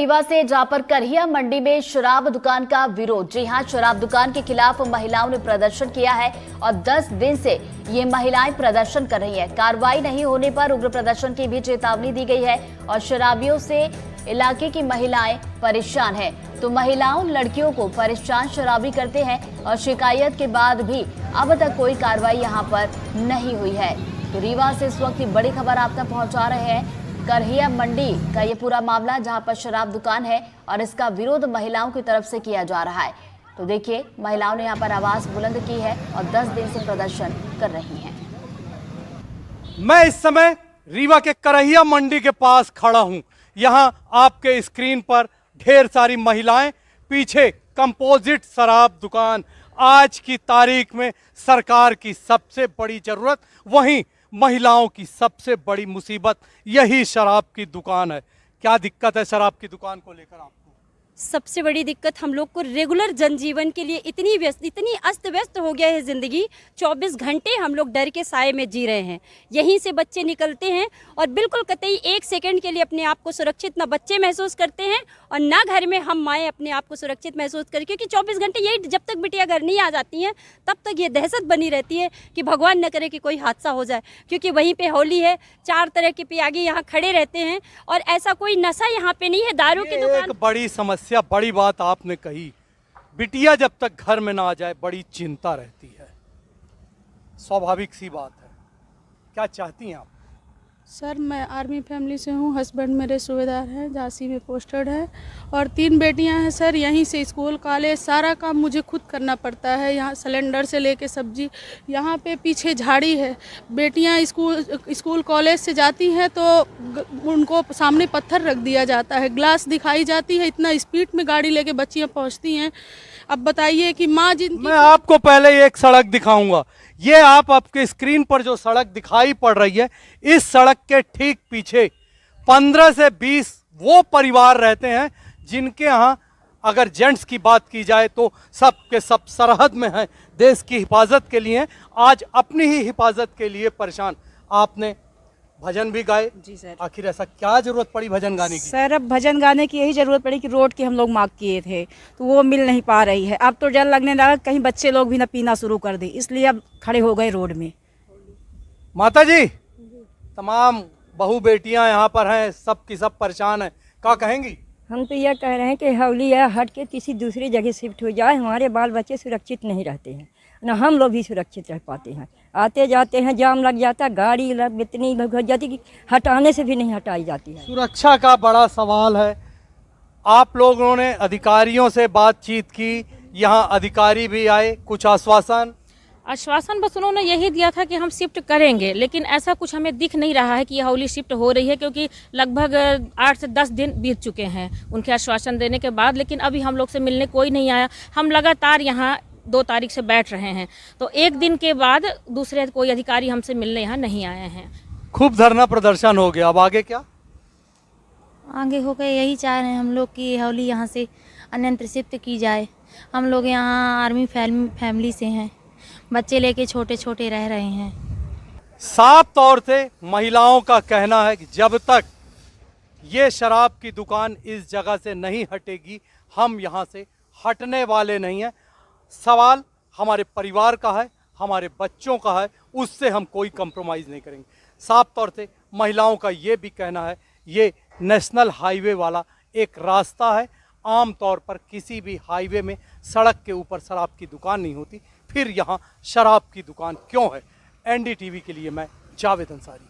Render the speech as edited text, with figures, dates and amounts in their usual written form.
रीवा से जापर करहिया मंडी में शराब दुकान का विरोध। जी हां, शराब दुकान के खिलाफ महिलाओं ने प्रदर्शन किया है और 10 दिन से ये महिलाएं प्रदर्शन कर रही हैं। कार्रवाई नहीं होने पर उग्र प्रदर्शन की भी चेतावनी दी गई है और शराबियों से इलाके की महिलाएं परेशान हैं। तो महिलाओं लड़कियों को परेशान शराबी करते हैं और शिकायत के बाद भी अब तक कोई कार्रवाई यहां पर नहीं हुई है। तो रीवा से इस वक्त की बड़ी खबर आप तक पहुंचा रहे हैं। करहिया मंडी का ये पूरा मामला जहां पर शराब दुकान है और इसका विरोध महिलाओं की तरफ से किया जा रहा है। तो देखिए, महिलाओं ने यहां पर आवाज बुलंद की है और 10 दिन से प्रदर्शन कर रही हैं। मैं इस समय रीवा के करहिया मंडी के पास खड़ा हूं। यहां आपके स्क्रीन पर ढेर सारी महिलाएं, पीछे कंपोजिट शराब दुकान। आज की तारीख में सरकार की सबसे बड़ी जरूरत, वहीं महिलाओं की सबसे बड़ी मुसीबत यही शराब की दुकान है। क्या दिक्कत है शराब की दुकान को लेकर आपको? सबसे बड़ी दिक्कत हम लोग को रेगुलर जनजीवन के लिए इतनी अस्त व्यस्त हो गया है ज़िंदगी। 24 घंटे हम लोग डर के साए में जी रहे हैं। यहीं से बच्चे निकलते हैं और बिल्कुल कतई 1 सेकंड के लिए अपने आप को सुरक्षित ना बच्चे महसूस करते हैं और ना घर में हम माएँ अपने आप को सुरक्षित महसूस करें, क्योंकि 24 घंटे यही, जब तक बिटिया घर नहीं आ जाती हैं तब तक ये दहशत बनी रहती है कि भगवान न करे कि कोई हादसा हो जाए। क्योंकि वहीं पर होली है, 4 तरह के पियागी यहाँ खड़े रहते हैं और ऐसा कोई नशा यहाँ पे नहीं है। दारू की दुकान, एक बड़ी समस्या, बड़ी बात आपने कही। बिटिया जब तक घर में ना आ जाए बड़ी चिंता रहती है, स्वाभाविक सी बात है। क्या चाहती हैं आप? सर, मैं आर्मी फैमिली से हूँ। हस्बैंड मेरे सूबेदार हैं, झांसी में पोस्टेड है और 3 बेटियां हैं सर। यहीं से स्कूल कॉलेज सारा काम मुझे खुद करना पड़ता है। यहाँ सिलेंडर से लेके सब्जी, यहाँ पे पीछे झाड़ी है। बेटियां स्कूल कॉलेज से जाती हैं तो उनको सामने पत्थर रख दिया जाता है, ग्लास दिखाई जाती है। इतना स्पीड में गाड़ी लेके बच्चियाँ पहुँचती हैं। अब बताइए कि माँ जिनकी... मैं आपको पहले एक सड़क दिखाऊंगा। ये आपके स्क्रीन पर जो सड़क दिखाई पड़ रही है, इस सड़क के ठीक पीछे 15 से 20 वो परिवार रहते हैं जिनके यहाँ, अगर जेंट्स की बात की जाए तो सब के सब सरहद में हैं, देश की हिफाजत के लिए, आज अपनी ही हिफाजत के लिए परेशान। आपने भजन भी गाए। जी सर। आखिर ऐसा क्या जरूरत पड़ी भजन गाने की? सर, अब भजन गाने की यही जरूरत पड़ी कि रोड की हम लोग मांग किए थे तो वो मिल नहीं पा रही है। अब तो डर लगने लगा कहीं बच्चे लोग भी ना पीना शुरू कर दे, इसलिए अब खड़े हो गए रोड में। माता जी, तमाम बहू बेटियां यहाँ पर हैं, सब की सब परेशान हैं, क्या कहेंगी? हम तो यह कह रहे हैं कि हौली या हट के किसी दूसरी जगह शिफ्ट हो जाए। हमारे बाल बच्चे सुरक्षित नहीं रहते हैं, ना हम लोग भी सुरक्षित रह पाते हैं। आते जाते हैं, जाम लग जाता, गाड़ी इतनी भग जाती कि हटाने से भी नहीं हटाई जाती है। सुरक्षा का बड़ा सवाल है। आप लोगों ने अधिकारियों से बातचीत की, यहाँ अधिकारी भी आए, कुछ आश्वासन बस उन्होंने यही दिया था कि हम शिफ्ट करेंगे, लेकिन ऐसा कुछ हमें दिख नहीं रहा है कि यह हौली शिफ्ट हो रही है, क्योंकि लगभग 8 से 10 दिन बीत चुके हैं उनके आश्वासन देने के बाद, लेकिन अभी हम लोग से मिलने कोई नहीं आया। हम लगातार यहाँ 2 तारीख से बैठ रहे हैं, तो एक दिन के बाद दूसरे कोई अधिकारी हमसे मिलने यहाँ नहीं आए हैं। खूब धरना प्रदर्शन हो गया, अब आगे क्या? आगे हो गए, यही चाह रहे हैं हम लोग कि हौली यहाँ से अन्यत्र शिफ्ट की जाए। हम लोग यहाँ आर्मी फैमिली से हैं, बच्चे लेके छोटे छोटे रह रहे हैं। साफ तौर से महिलाओं का कहना है कि जब तक ये शराब की दुकान इस जगह से नहीं हटेगी, हम यहाँ से हटने वाले नहीं हैं। सवाल हमारे परिवार का है, हमारे बच्चों का है, उससे हम कोई कंप्रोमाइज़ नहीं करेंगे। साफ तौर से महिलाओं का ये भी कहना है, ये नेशनल हाईवे वाला एक रास्ता है। आम तौर पर किसी भी हाईवे में सड़क के ऊपर शराब की दुकान नहीं होती, फिर यहाँ शराब की दुकान क्यों है? NDTV के लिए मैं जावेद अंसारी।